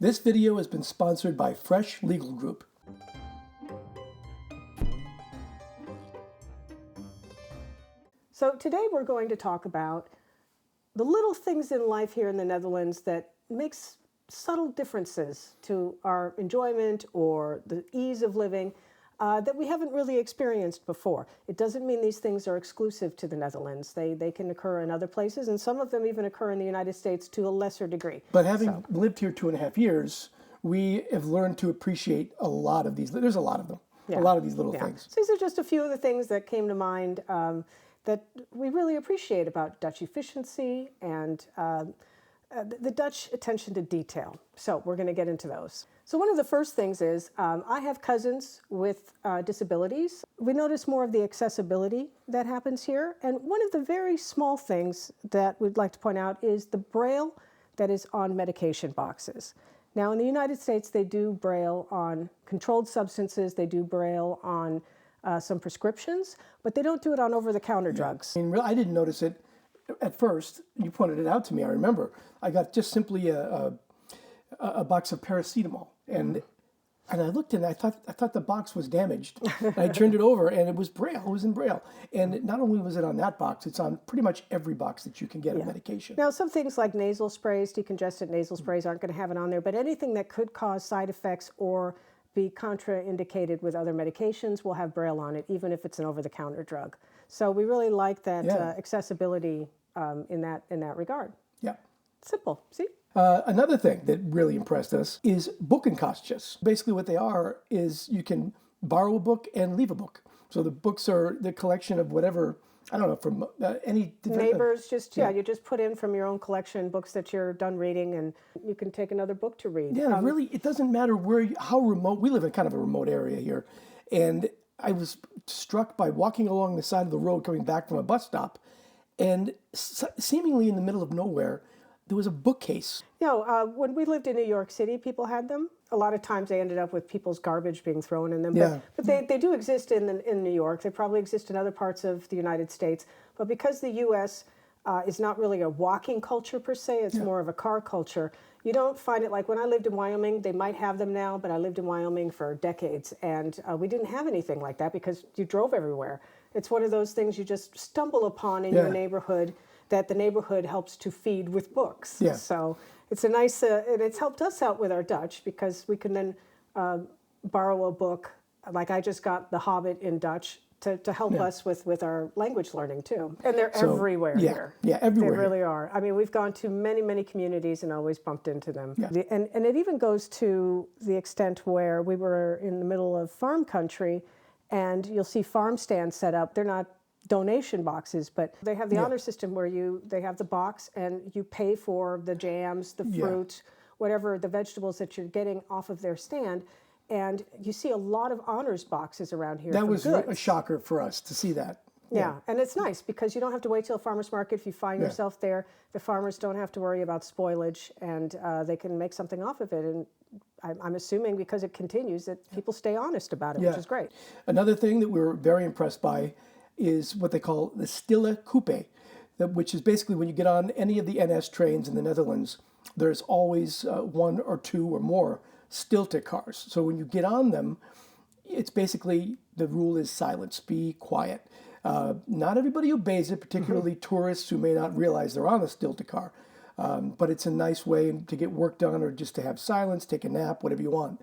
This video has been sponsored by Fresh Legal Group. So today we're going to talk about the little things in life here in the Netherlands that makes subtle differences to our enjoyment or the ease of living that we haven't really experienced before. It doesn't mean these things are exclusive to the Netherlands. They can occur in other places, and some of them even occur in the United States to a lesser degree. But having lived here 2.5 years, we have learned to appreciate a lot of these. There's a lot of them, a lot of these little things. So these are just a few of the things that came to mind that we really appreciate about Dutch efficiency and the Dutch attention to detail. So we're going to get into those. So one of the first things is I have cousins with disabilities. We notice more of the accessibility that happens here. And one of the very small things that we'd like to point out is the Braille that is on medication boxes. Now in the United States, they do Braille on controlled substances. They do Braille on some prescriptions, but they don't do it on over-the-counter drugs. I didn't notice it at first. You pointed it out to me, I remember. I got just simply a box of paracetamol, and I looked and I thought the box was damaged. And I turned it over, and it was Braille. It was in Braille. And not only was it on that box, it's on pretty much every box that you can get of medication. Now, some things like nasal sprays, decongestant nasal sprays aren't going to have it on there, but anything that could cause side effects or be contraindicated with other medications will have Braille on it, even if it's an over-the-counter drug. So we really like that accessibility in that regard. Yeah. Simple, see? Another thing that really impressed us is Boekenkastjes. Basically what they are is you can borrow a book and leave a book. So the books are the collection of whatever, I don't know, from any... Neighbors, you just put in from your own collection books that you're done reading, and you can take another book to read. Yeah, really, it doesn't matter how remote, we live in kind of a remote area here, and I was struck by walking along the side of the road coming back from a bus stop, and seemingly in the middle of nowhere, there was a bookcase. When we lived in New York City, people had them. A lot of times they ended up with people's garbage being thrown in them. But they do exist in New York. They probably exist in other parts of the United States. But because the U.S. Is not really a walking culture per se, it's more of a car culture, you don't find it like when I lived in Wyoming. They might have them now, but I lived in Wyoming for decades, and we didn't have anything like that because you drove everywhere. It's one of those things you just stumble upon in your neighborhood that the neighborhood helps to feed with books. Yeah. So it's a nice, and it's helped us out with our Dutch because we can then borrow a book. Like I just got The Hobbit in Dutch to help us with our language learning too. And they're everywhere here. Yeah, everywhere. They really are. I mean, we've gone to many, many communities and always bumped into them. Yeah. And it even goes to the extent where we were in the middle of farm country, and you'll see farm stands set up. They're not donation boxes, but they have the honor system where they have the box and you pay for the jams, the fruit, whatever the vegetables that you're getting off of their stand. And you see a lot of honors boxes around here. That was goods. A shocker for us to see that. Yeah, and it's nice because you don't have to wait till a farmer's market. If you find yourself there, the farmers don't have to worry about spoilage, and they can make something off of it. And I'm assuming because it continues that people stay honest about it, which is great. Another thing that we were very impressed by is what they call the Stiltecoupé, which is basically when you get on any of the NS trains in the Netherlands, there's always one or two or more Stilte cars. So when you get on them, it's basically, the rule is silence, be quiet. Not everybody obeys it, particularly tourists who may not realize they're on a Stilte car. But it's a nice way to get work done or just to have silence, take a nap, whatever you want.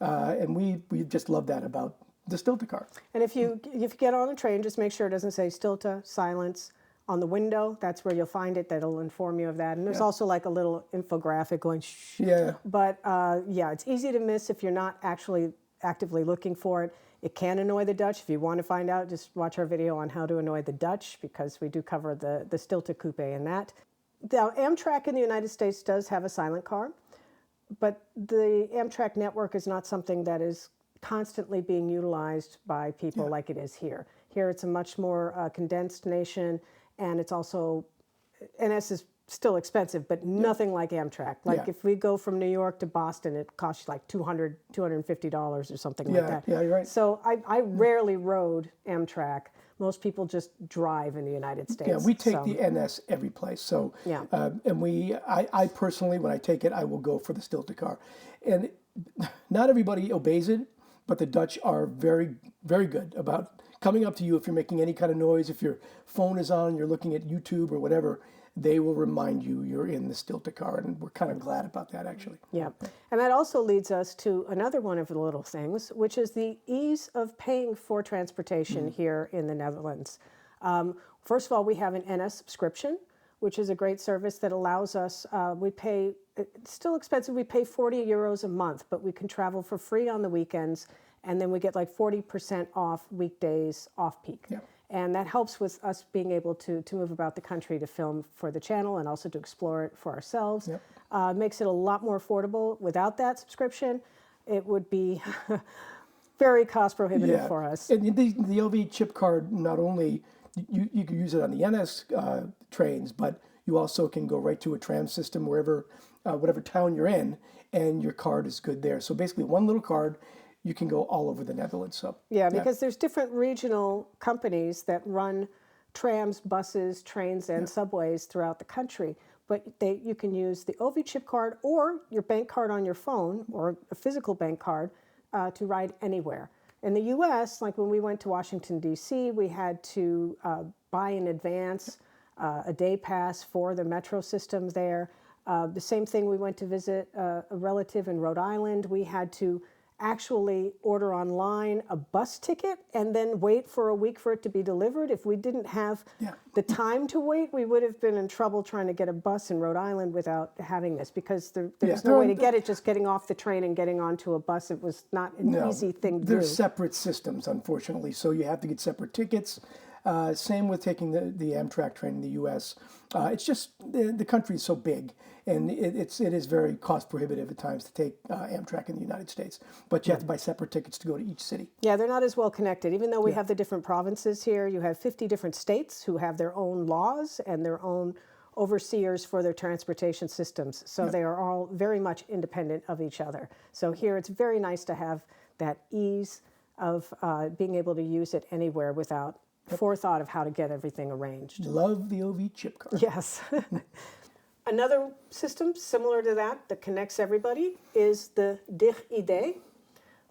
And we just love that about the Stilte car. And if you get on a train, just make sure it doesn't say Stilte, silence on the window. That's where you'll find it. That'll inform you of that. And there's also like a little infographic going shh. Yeah. But it's easy to miss if you're not actually actively looking for it. It can annoy the Dutch. If you want to find out, just watch our video on how to annoy the Dutch, because we do cover the Stiltecoupé in that. Now, Amtrak in the United States does have a silent car, but the Amtrak network is not something that is constantly being utilized by people like it is here. Here it's a much more condensed nation, and it's also, NS is still expensive, but nothing like Amtrak. Like if we go from New York to Boston, it costs you like $250 or something like that. Yeah, you're right. So I rarely rode Amtrak, Most people just drive in the United States. Yeah, we take the NS every place. So, Yeah. and I personally, when I take it, I will go for the Stiltecoupé. And not everybody obeys it, but the Dutch are very, very good about coming up to you if you're making any kind of noise. If your phone is on, you're looking at YouTube or whatever, they will remind you you're in the Stiltecoupé, and we're kind of glad about that, actually. Yeah, and that also leads us to another one of the little things, which is the ease of paying for transportation here in the Netherlands. First of all, we have an NS subscription, which is a great service that allows us, we pay, it's still expensive, we pay 40 euros a month, but we can travel for free on the weekends, and then we get like 40% off weekdays off-peak. Yeah. And that helps with us being able to move about the country to film for the channel and also to explore it for ourselves. Yep. Makes it a lot more affordable. Without that subscription, it would be very cost prohibitive for us. And the OV-chipkaart, not only, you can use it on the NS trains, but you also can go right to a tram system wherever, whatever town you're in, and your card is good there. So basically one little card, you can go all over the Netherlands. So yeah, because there's different regional companies that run trams, buses, trains, and subways throughout the country. But you can use the OV-chipkaart or your bank card on your phone or a physical bank card to ride anywhere. In the U.S., like when we went to Washington, D.C., we had to buy in advance a day pass for the metro system there. The same thing, we went to visit a relative in Rhode Island. We had to actually order online a bus ticket and then wait for a week for it to be delivered. If we didn't have the time to wait, we would have been in trouble trying to get a bus in Rhode Island without having this, because there was no way to get it just getting off the train and getting onto a bus. It was not an easy thing to do. There's separate systems, unfortunately, so you have to get separate tickets. Same with taking the Amtrak train in the U.S. It's just the country is so big, and it is very cost prohibitive at times to take Amtrak in the United States. But you have to buy separate tickets to go to each city. Yeah, they're not as well connected. Even though we have the different provinces here, you have 50 different states who have their own laws and their own overseers for their transportation systems. So they are all very much independent of each other. So here it's very nice to have that ease of being able to use it anywhere without forethought of how to get everything arranged. Love the OV-chipkaart. Yes. Another system similar to that connects everybody is the DigID,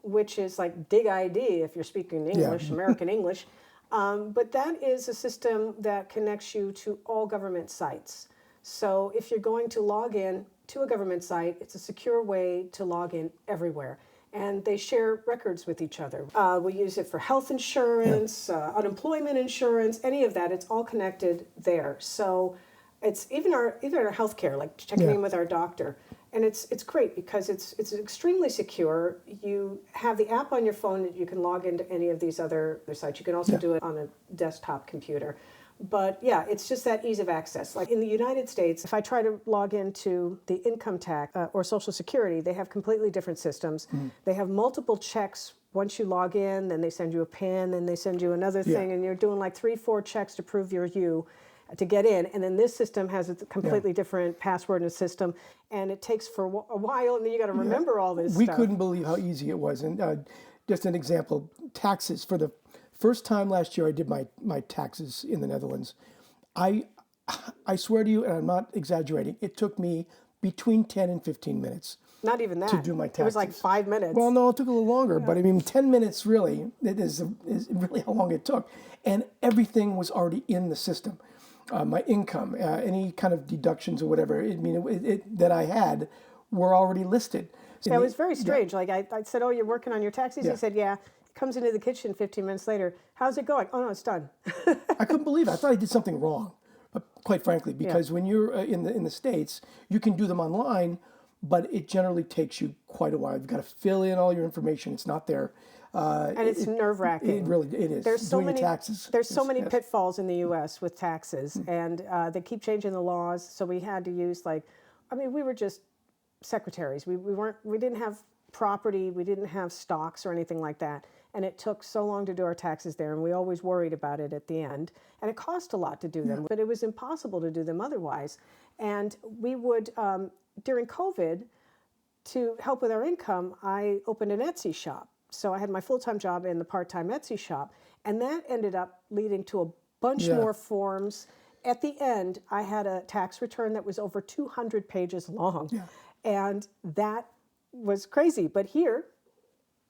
which is like DigID if you're speaking English, American English. But that is a system that connects you to all government sites. So if you're going to log in to a government site, it's a secure way to log in everywhere. And they share records with each other. We use it for health insurance, unemployment insurance, any of that. It's all connected there. So it's even our healthcare, like checking in with our doctor. And it's great because it's extremely secure. You have the app on your phone that you can log into any of these other sites. You can also do it on a desktop computer. But yeah, it's just that ease of access. Like in the United States, if I try to log into the income tax or Social Security, they have completely different systems. They have multiple checks. Once you log in, then they send you a PIN, then they send you another thing, and you're doing like 3-4 checks to prove you're you to get in. And then this system has a completely different password and system, and it takes for a while, and then you got to remember all this We stuff. couldn't believe how easy it was. And just an example, taxes. For the first time last year I did my taxes in the Netherlands. I swear to you, and I'm not exaggerating, it took me between 10 and 15 minutes. Not even that. To do my taxes. It was like 5 minutes. Well, no, it took a little longer, but I mean, 10 minutes really is really how long it took. And everything was already in the system. My income, any kind of deductions or whatever, that I had were already listed. So it was very strange. Like I said, oh, you're working on your taxes? He said, yeah. Comes into the kitchen 15 minutes later. How's it going? Oh, no, it's done. I couldn't believe it. I thought I did something wrong, quite frankly, because when you're in the States, you can do them online, but it generally takes you quite a while. You've got to fill in all your information. It's not there. And it's nerve-wracking. It is. There's so many taxes. There's so many pitfalls in the U.S. with taxes, and they keep changing the laws. So we had to use we were just secretaries. We didn't have property. We didn't have stocks or anything like that. And it took so long to do our taxes there, and we always worried about it at the end. And it cost a lot to do them, but it was impossible to do them otherwise. And we would, during COVID, to help with our income, I opened an Etsy shop. So I had my full-time job and the part-time Etsy shop. And that ended up leading to a bunch more forms. At the end, I had a tax return that was over 200 pages long. Yeah. And that was crazy. But here,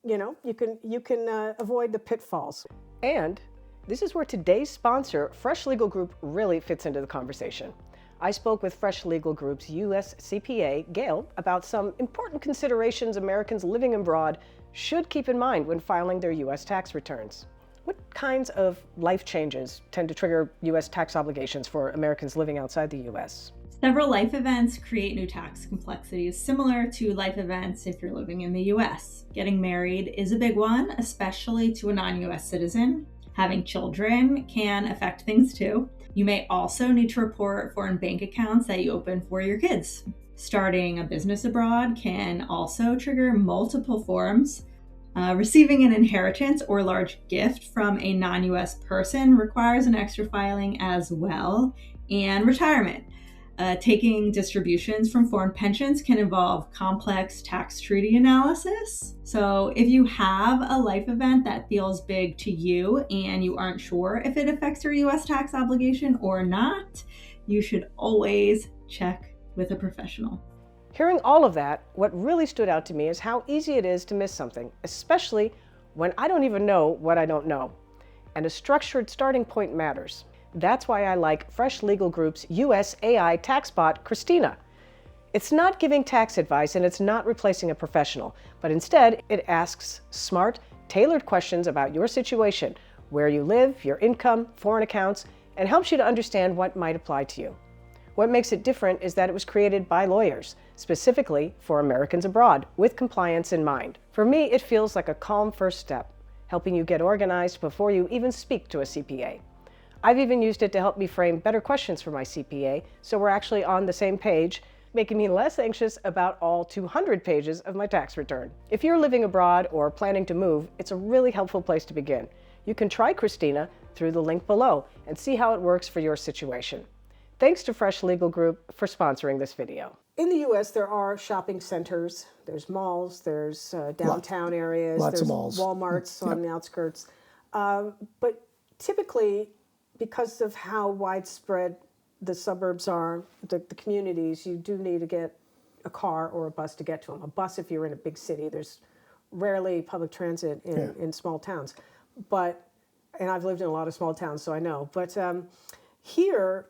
you know, you can avoid the pitfalls. And this is where today's sponsor, Fresh Legal Group, really fits into the conversation. I spoke with Fresh Legal Group's U.S. CPA, Gail, about some important considerations Americans living abroad should keep in mind when filing their U.S. tax returns. What kinds of life changes tend to trigger U.S. tax obligations for Americans living outside the U.S.? Several life events create new tax complexities, similar to life events if you're living in the U.S. Getting married is a big one, especially to a non-U.S. citizen. Having children can affect things too. You may also need to report foreign bank accounts that you open for your kids. Starting a business abroad can also trigger multiple forms. Receiving an inheritance or large gift from a non-U.S. person requires an extra filing as well. And retirement. Taking distributions from foreign pensions can involve complex tax treaty analysis. So if you have a life event that feels big to you and you aren't sure if it affects your U.S. tax obligation or not, you should always check with a professional. Hearing all of that, what really stood out to me is how easy it is to miss something, especially when I don't even know what I don't know. And a structured starting point matters. That's why I like Fresh Legal Group's US AI tax bot, Christina. It's not giving tax advice and it's not replacing a professional, but instead it asks smart, tailored questions about your situation, where you live, your income, foreign accounts, and helps you to understand what might apply to you. What makes it different is that it was created by lawyers, specifically for Americans abroad, with compliance in mind. For me, it feels like a calm first step, helping you get organized before you even speak to a CPA. I've even used it to help me frame better questions for my CPA, so we're actually on the same page, making me less anxious about all 200 pages of my tax return. If you're living abroad or planning to move, it's a really helpful place to begin. You can try Christina through the link below and see how it works for your situation. Thanks to Fresh Legal Group for sponsoring this video. In the U.S., there are shopping centers, there's malls, there's downtown areas, Lots there's of malls. Walmarts on the outskirts. But typically, because of how widespread the suburbs are, the communities, you do need to get a car or a bus to get to them. A bus if you're in a big city. There's rarely public transit in small towns. And I've lived in a lot of small towns, so I know. But here,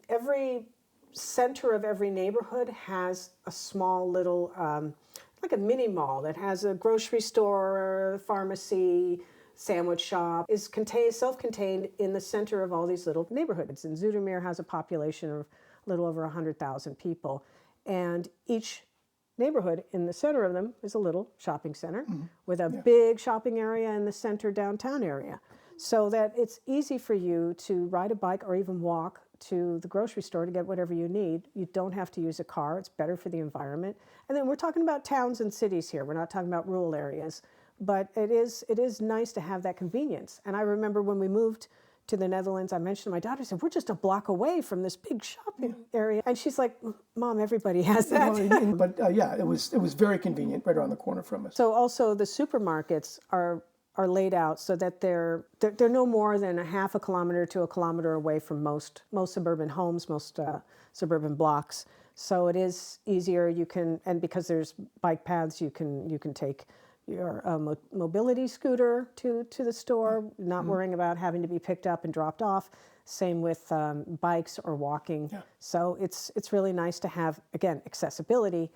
every center of every neighborhood has a small little, like a mini mall that has a grocery store, pharmacy, sandwich shop, is self-contained in the center of all these little neighborhoods. And Zoetermeer has a population of a little over 100,000 people. And each neighborhood in the center of them is a little shopping center with a big shopping area in the center downtown area. So that it's easy for you to ride a bike or even walk to the grocery store to get whatever you need. You don't have to use a car. It's better for the environment. And then we're talking about towns and cities here. We're not talking about rural areas. But it is nice to have that convenience. And I remember when we moved to the Netherlands, I mentioned to my daughter, I said, we're just a block away from this big shopping area. And she's like, Mom, everybody has that. It was very convenient right around the corner from us. So also the supermarkets are laid out so that they're no more than a half a kilometer to a kilometer away from most suburban homes, most suburban blocks. So it is easier. And because there's bike paths, you can take your mobility scooter to the store, not worrying about having to be picked up and dropped off. Same with bikes or walking. Yeah. So it's really nice to have, again, accessibility,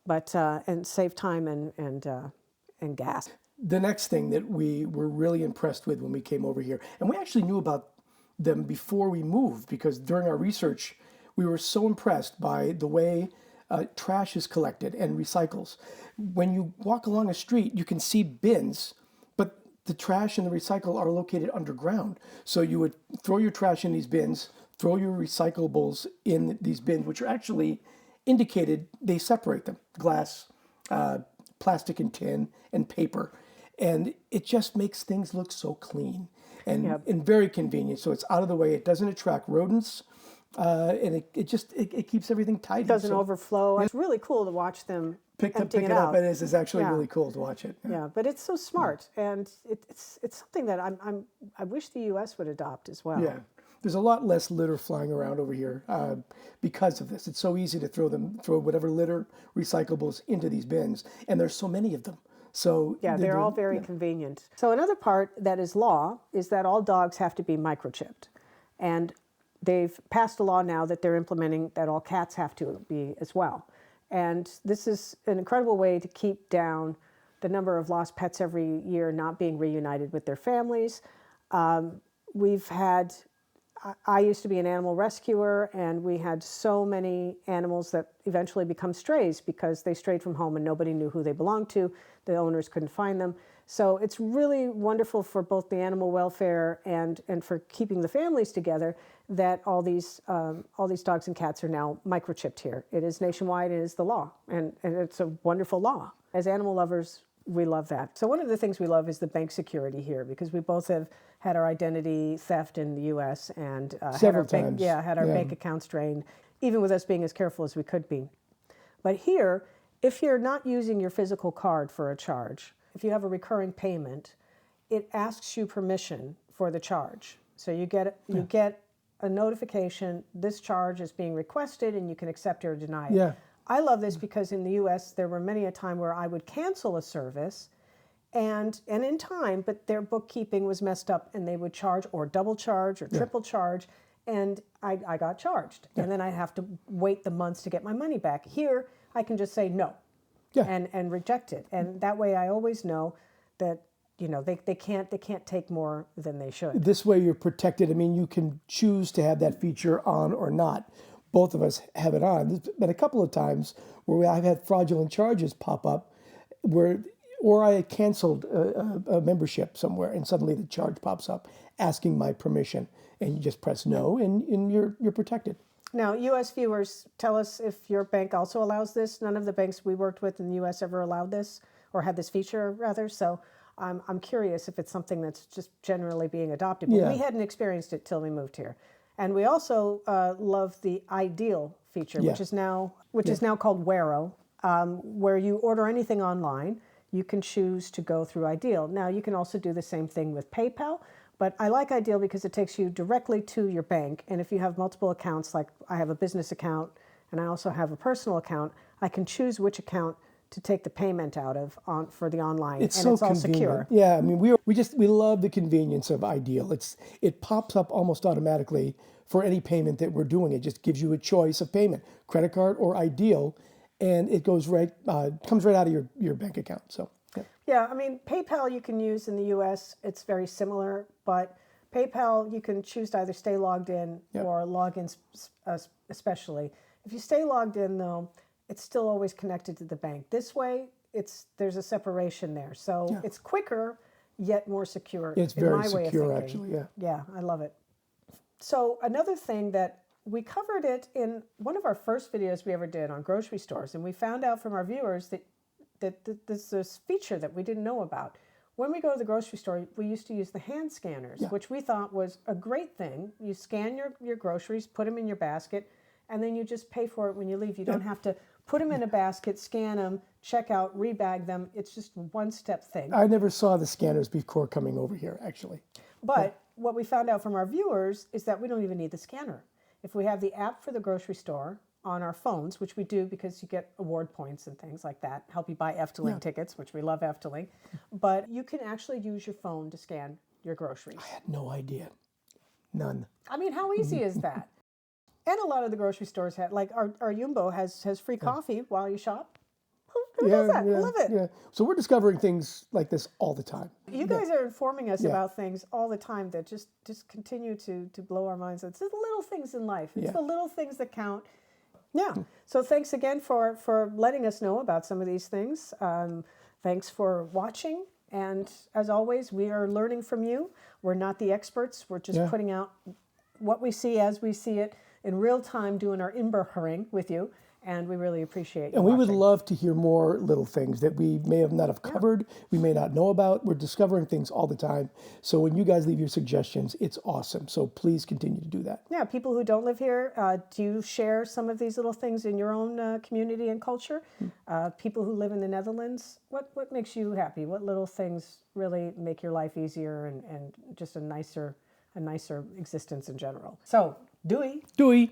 but and save time and gas. The next thing that we were really impressed with when we came over here, and we actually knew about them before we moved, because during our research, we were so impressed by the way trash is collected and recycles. When you walk along a street, you can see bins, but the trash and the recycle are located underground. So you would throw your trash in these bins, throw your recyclables in these bins, which are actually indicated, they separate them, glass, plastic and tin, and paper. And it just makes things look so clean and very convenient. So it's out of the way. It doesn't attract rodents. And it keeps everything tidy. It doesn't overflow. It's really cool to watch them pick it up. It is actually really cool to watch it. Yeah, but it's so smart, and it's something that I'm I wish the U.S. would adopt as well. Yeah. There's a lot less litter flying around over here because of this. It's so easy to throw whatever litter, recyclables into these bins. And there's so many of them. So Yeah, they're all very convenient. So another part that is law is that all dogs have to be microchipped. And they've passed a law now that they're implementing that all cats have to be as well. And this is an incredible way to keep down the number of lost pets every year not being reunited with their families. We've had, I used to be an animal rescuer, and we had so many animals that eventually become strays because they strayed from home and nobody knew who they belonged to. The owners couldn't find them. So it's really wonderful for both the animal welfare and for keeping the families together that all these dogs and cats are now microchipped here. It is nationwide, it is the law, and it's a wonderful law. As animal lovers, we love that. So one of the things we love is the bank security here, because we both have had our identity theft in the U.S. and Several times. had our bank accounts drained, even with us being as careful as we could be. But here, if you're not using your physical card for a charge, if you have a recurring payment, it asks you permission for the charge. So you get a notification, this charge is being requested, and you can accept or deny it. Yeah. I love this because in the U.S. there were many a time where I would cancel a service and in time, but their bookkeeping was messed up and they would charge or double charge or triple charge, and I got charged. And then I have to wait the months to get my money back. Here, I can just say no and reject it. And that way I always know that, you know, they can't take more than they should. This way you're protected. I mean, you can choose to have that feature on or not. Both of us have it on. There's been a couple of times where I've had fraudulent charges pop up or I had canceled a membership somewhere and suddenly the charge pops up asking my permission, and you just press no and you're protected. Now, U.S. viewers, tell us if your bank also allows this. None of the banks we worked with in the U.S. ever allowed this, or had this feature, rather. So I'm curious if it's something that's just generally being adopted. But we hadn't experienced it till we moved here. And we also love the Ideal feature, which is now called Wero, where you order anything online, you can choose to go through Ideal. Now, you can also do the same thing with PayPal, but I like Ideal because it takes you directly to your bank. And if you have multiple accounts, like I have a business account and I also have a personal account, I can choose which account to take the payment out of for the online, It's and so it's all convenient. secure. Yeah, I mean, we love the convenience of Ideal. It pops up almost automatically for any payment that we're doing. It just gives you a choice of payment, credit card or Ideal, and it goes comes right out of your bank account. So Yeah, I mean, PayPal you can use in the U.S. It's very similar, but PayPal you can choose to either stay logged in or log in especially. If you stay logged in, though, it's still always connected to the bank. This way, there's a separation there. So it's quicker, yet more secure. it's in very my way of secure, thinking. actually. Yeah. Yeah, I love it. So another thing that we covered it in one of our first videos we ever did on grocery stores, and we found out from our viewers that there's this feature that we didn't know about. When we go to the grocery store, we used to use the hand scanners, which we thought was a great thing. You scan your groceries, put them in your basket, and then you just pay for it when you leave. You don't have to put them in a basket, scan them, check out, rebag them. It's just a one-step thing. I never saw the scanners before coming over here, actually. But what we found out from our viewers is that we don't even need the scanner. If we have the app for the grocery store on our phones, which we do because you get award points and things like that, help you buy Efteling tickets, which we love Efteling, but you can actually use your phone to scan your groceries. I had no idea. None. I mean, how easy is that? And a lot of the grocery stores have, like our Jumbo has free coffee while you shop. Who does that? I love it. Yeah. So we're discovering things like this all the time. You guys are informing us about things all the time that just continue to blow our minds. It's the little things in life. It's the little things that count. Yeah. So thanks again for letting us know about some of these things. Thanks for watching. And as always, we are learning from you. We're not the experts. We're just putting out what we see as we see it in real time, doing our inburgering with you. and we really appreciate you And we would watching. love to hear more little things that we may have not have covered, we may not know about. We're discovering things all the time. So when you guys leave your suggestions, it's awesome. So please continue to do that. Yeah, people who don't live here, do you share some of these little things in your own community and culture? People who live in the Netherlands, what makes you happy? What little things really make your life easier and just a nicer existence in general? So, doei. Doei.